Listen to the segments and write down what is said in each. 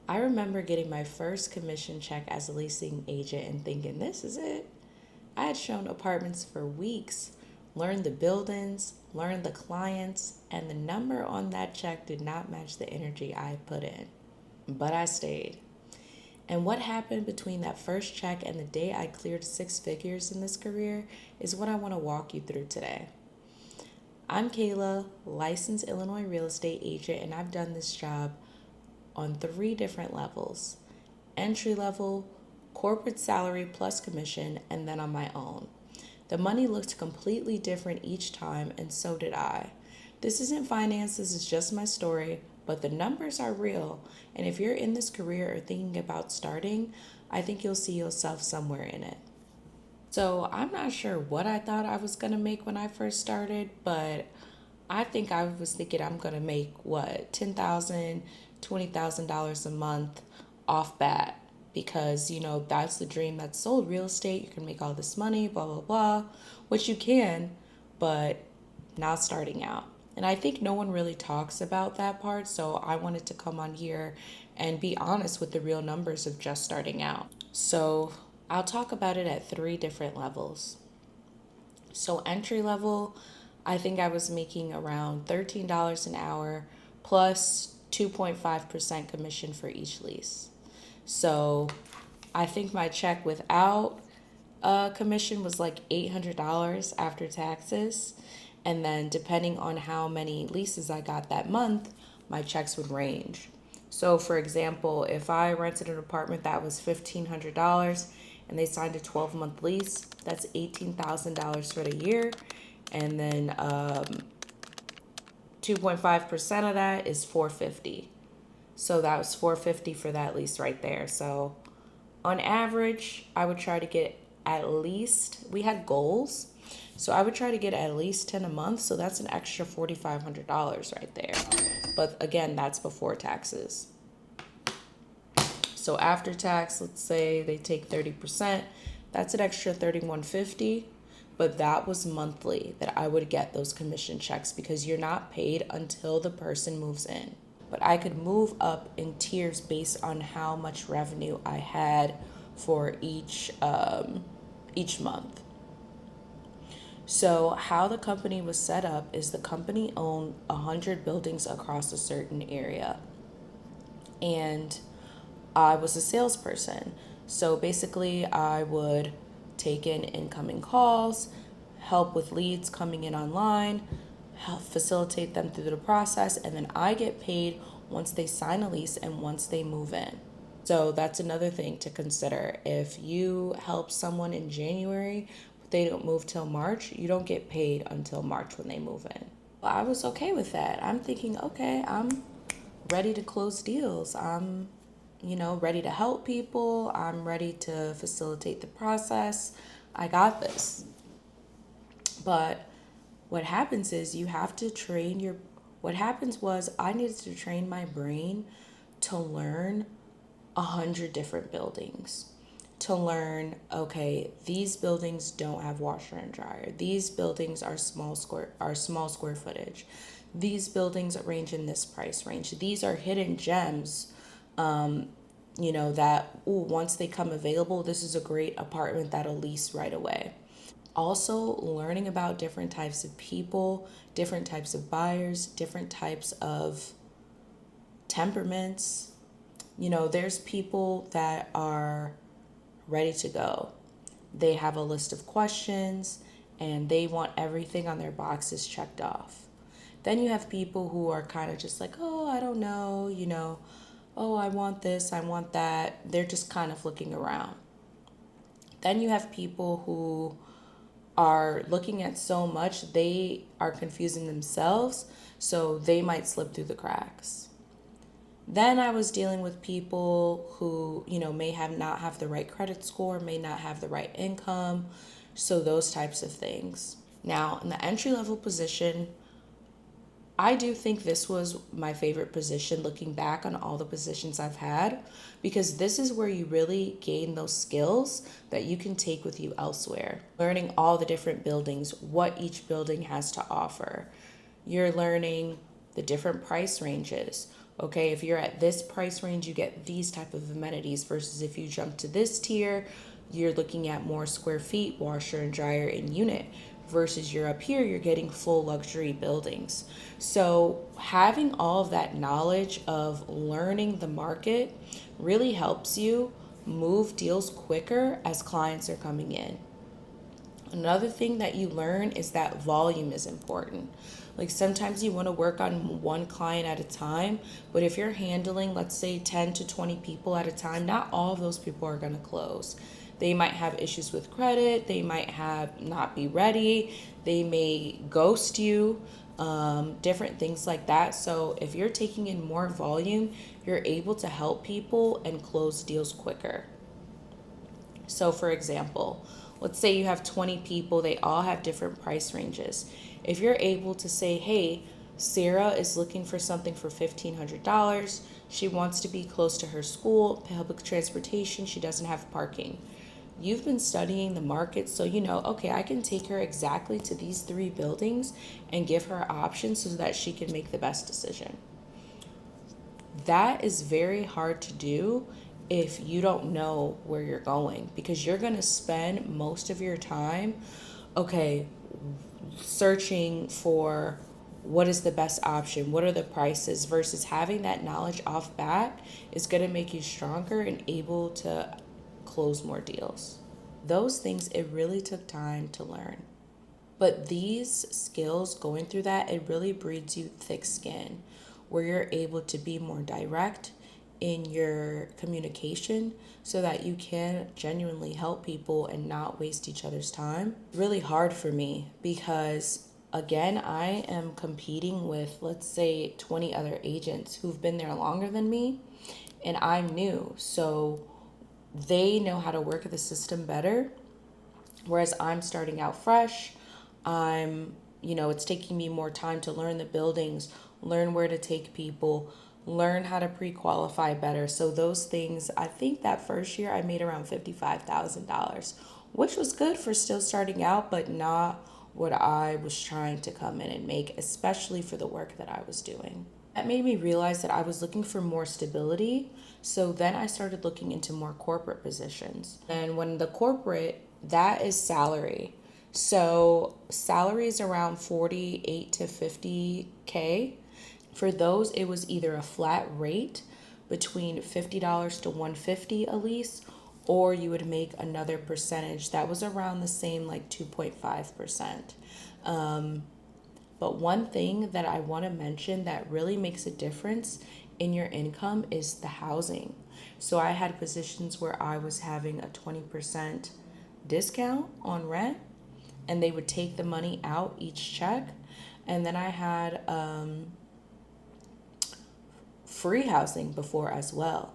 I remember getting my first commission check as a leasing agent and thinking, this is it. I had shown apartments for weeks, learned the buildings, learned the clients, and the number on that check did not match the energy I put in. But I stayed. And what happened between that first check and the day I cleared six figures in this career is what I want to walk you through today. I'm Kayla, licensed Illinois real estate agent, and I've done this job on three different levels: entry level, corporate salary plus commission, and then on my own. The money looked completely different each time, and so did I. This isn't finance, this is just my story, but the numbers are real. And if you're in this career or thinking about starting, I think you'll see yourself somewhere in it. So I'm not sure what I thought I was going to make when I first started, but I think I was thinking I'm going to make what, $10,000, $20,000 a month off bat, because that's the dream that's sold real estate. You can make all this money, blah blah blah, which you can, but not starting out. And I think no one really talks about that part, so I wanted to come on here and be honest with the real numbers of just starting out. So I'll talk about it at three different levels. So entry level, I think I was making around $13 an hour plus 2.5% commission for each lease. So I think my check without commission was like $800 after taxes. And then depending on how many leases I got that month, my checks would range. So for example, if I rented an apartment that was $1,500 and they signed a 12-month lease, that's $18,000 for the year. And then 2.5% of that is $450. So that was $450 for that lease right there. So on average, I would try to get at least, we had goals, so I would try to get at least 10 a month. So that's an extra $4,500 right there. But again, that's before taxes. So after tax, let's say they take 30%, that's an extra $3,150. But that was monthly that I would get those commission checks, because you're not paid until the person moves in. But I could move up in tiers based on how much revenue I had for each month. So how the company was set up is the company owned 100 buildings across a certain area. And I was a salesperson. So basically I would take in incoming calls, help with leads coming in online, help facilitate them through the process, and then I get paid once they sign a lease and once they move in. So that's another thing to consider. If you help someone in January, but they don't move till March, you don't get paid until March when they move in. Well, I was okay with that. I'm thinking, okay, I'm ready to close deals. I'm ready to help people. I'm ready to facilitate the process. I got this. But what happens is you have to what happens was I needed to train my brain to learn 100 different buildings. To learn, okay, these buildings don't have washer and dryer. These buildings are small square footage. These buildings range in this price range. These are hidden gems. That once they come available, this is a great apartment that'll lease right away. Also, learning about different types of people, different types of buyers, different types of temperaments. There's people that are ready to go. They have a list of questions and they want everything on their boxes checked off. Then you have people who are kind of just like, oh, I don't know, oh, I want this, I want that. They're just kind of looking around. Then you have people who are looking at so much, they are confusing themselves, so they might slip through the cracks. Then I was dealing with people who, may not have the right credit score, may not have the right income, so those types of things. Now, in the entry-level position, I do think this was my favorite position looking back on all the positions I've had, because this is where you really gain those skills that you can take with you elsewhere. Learning all the different buildings, what each building has to offer. You're learning the different price ranges, Okay, if you're at this price range, you get these type of amenities versus if you jump to this tier, you're looking at more square feet, washer and dryer in unit versus you're up here, you're getting full luxury buildings. So having all of that knowledge of learning the market really helps you move deals quicker as clients are coming in. Another thing that you learn is that volume is important. Like sometimes you want to work on one client at a time, but if you're handling, let's say, 10 to 20 people at a time, not all of those people are going to close. They might have issues with credit, they might have not be ready, they may ghost you, different things like that. So if you're taking in more volume, you're able to help people and close deals quicker. So, for example, let's say you have 20 people, they all have different price ranges. If you're able to say, hey, Sarah is looking for something for $1,500, she wants to be close to her school, public transportation, she doesn't have parking. You've been studying the market, so you know, okay, I can take her exactly to these 3 buildings and give her options so that she can make the best decision. That is very hard to do if you don't know where you're going, because you're going to spend most of your time, okay, searching for what is the best option, what are the prices, versus having that knowledge off bat is going to make you stronger and able to close more deals. Those things, it really took time to learn. But these skills, going through that, it really breeds you thick skin where you're able to be more direct in your communication so that you can genuinely help people and not waste each other's time. Really hard for me because, again, I am competing with, let's say, 20 other agents who've been there longer than me, and I'm new. So they know how to work the system better, whereas I'm starting out fresh. It's taking me more time to learn the buildings, learn where to take people, learn how to pre-qualify better. So those things, I think that first year I made around $55,000, which was good for still starting out, but not what I was trying to come in and make, especially for the work that I was doing. That made me realize that I was looking for more stability. So then I started looking into more corporate positions. And when the corporate, that is salary. So salary is around 48 to 50K. For those, it was either a flat rate between $50 to $150 a lease, or you would make another percentage that was around the same, like 2.5%. But one thing that I want to mention that really makes a difference in your income is the housing. So I had positions where I was having a 20% discount on rent, and they would take the money out each check. And then I had free housing before as well.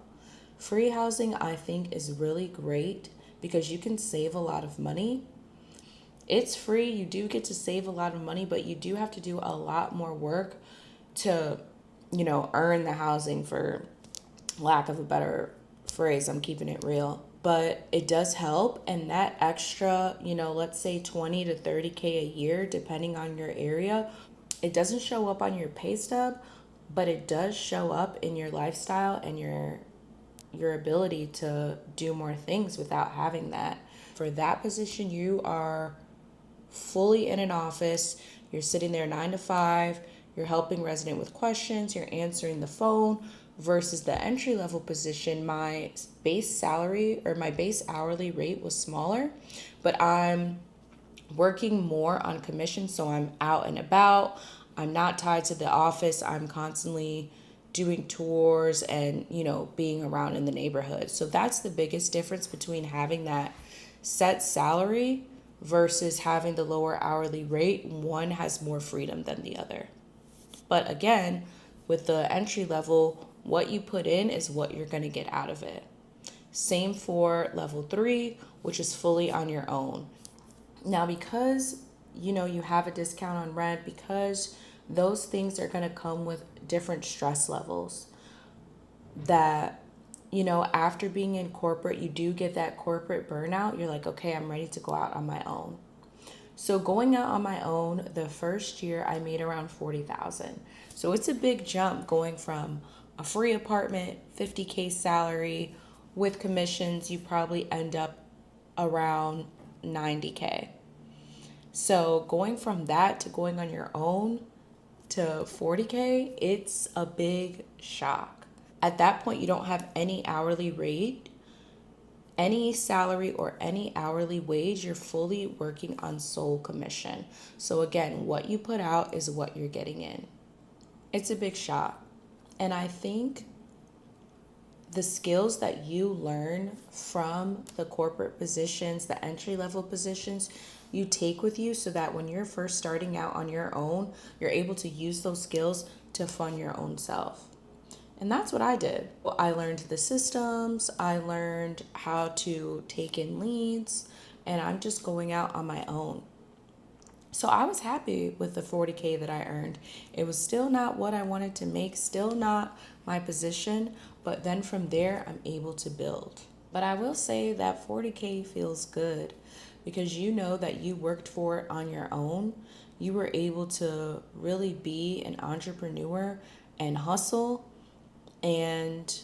Free housing, I think, is really great because you can save a lot of money. It's free, you do get to save a lot of money, but you do have to do a lot more work to, earn the housing, for lack of a better phrase. I'm keeping it real. But it does help, and that extra, let's say 20 to 30K a year, depending on your area, it doesn't show up on your pay stub, but it does show up in your lifestyle and your ability to do more things without having that. For that position, you are fully in an office, you're sitting there 9 to 5, you're helping resident with questions, you're answering the phone, versus the entry level position. My base salary or my base hourly rate was smaller, but I'm working more on commission, so I'm out and about. I'm not tied to the office. I'm constantly doing tours and, being around in the neighborhood. So that's the biggest difference between having that set salary versus having the lower hourly rate. One has more freedom than the other. But again, with the entry level, what you put in is what you're going to get out of it. Same for level 3, which is fully on your own. Now, because, you have a discount on rent, because those things are going to come with different stress levels that, after being in corporate, you do get that corporate burnout. You're like, okay, I'm ready to go out on my own. So going out on my own, the first year I made around $40,000. So it's a big jump going from a free apartment, 50K salary. With commissions, you probably end up around 90K. So going from that to going on your own to 40K, it's a big shock. At that point, you don't have any hourly rate, any salary, or any hourly wage. You're fully working on sole commission. So again, what you put out is what you're getting in. It's a big shock. And I think the skills that you learn from the corporate positions, the entry-level positions, you take with you so that when you're first starting out on your own, you're able to use those skills to fund your own self. And that's what I did. I learned the systems, I learned how to take in leads, and I'm just going out on my own. So I was happy with the 40K that I earned. It was still not what I wanted to make, still not my position, but then from there, I'm able to build. But I will say that 40K feels good because you know that you worked for it on your own. You were able to really be an entrepreneur and hustle and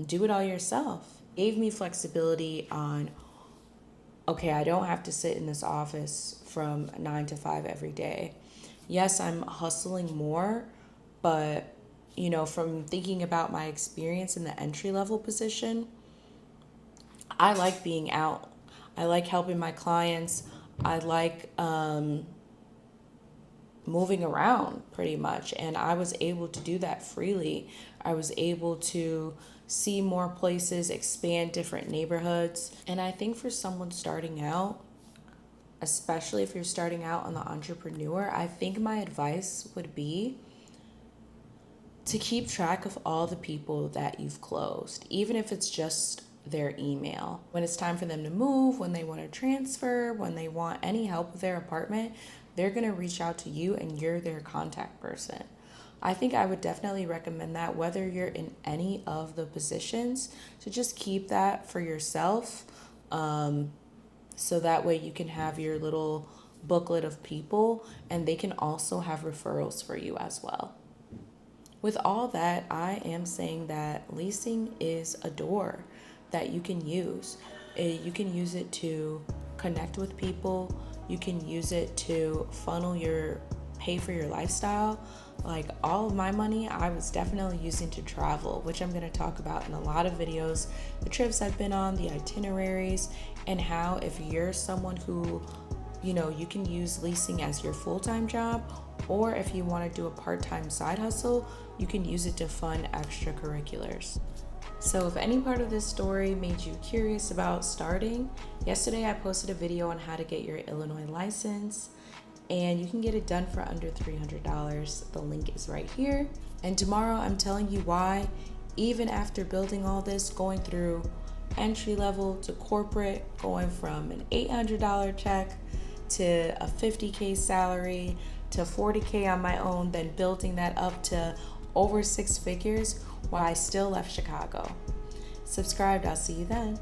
do it all yourself. It gave me flexibility on, okay, I don't have to sit in this office from 9 to 5 every day. Yes, I'm hustling more, but from thinking about my experience in the entry-level position, I like being out. I like helping my clients. I like moving around pretty much. And I was able to do that freely. I was able to see more places, expand different neighborhoods. And I think for someone starting out, especially if you're starting out on the entrepreneur, I think my advice would be to keep track of all the people that you've closed, even if it's just their email. When it's time for them to move, when they want to transfer, when they want any help with their apartment, they're going to reach out to you and you're their contact person. I think I would definitely recommend that whether you're in any of the positions, to just keep that for yourself, so that way you can have your little booklet of people and they can also have referrals for you as well. With all that, I am saying that leasing is a door that you can use. You can use it to connect with people. You can use it to pay for your lifestyle. Like all of my money, I was definitely using to travel, which I'm going to talk about in a lot of videos, the trips I've been on, the itineraries, and how if you're someone who, you can use leasing as your full-time job, or if you want to do a part-time side hustle, you can use it to fund extracurriculars. So if any part of this story made you curious about starting, yesterday I posted a video on how to get your Illinois license, and you can get it done for under $300. The link is right here. And tomorrow I'm telling you why, even after building all this, going through entry level to corporate, going from an $800 check to a 50K salary to 40K on my own, then building that up to over 6 figures, why I still left Chicago. Subscribed, I'll see you then.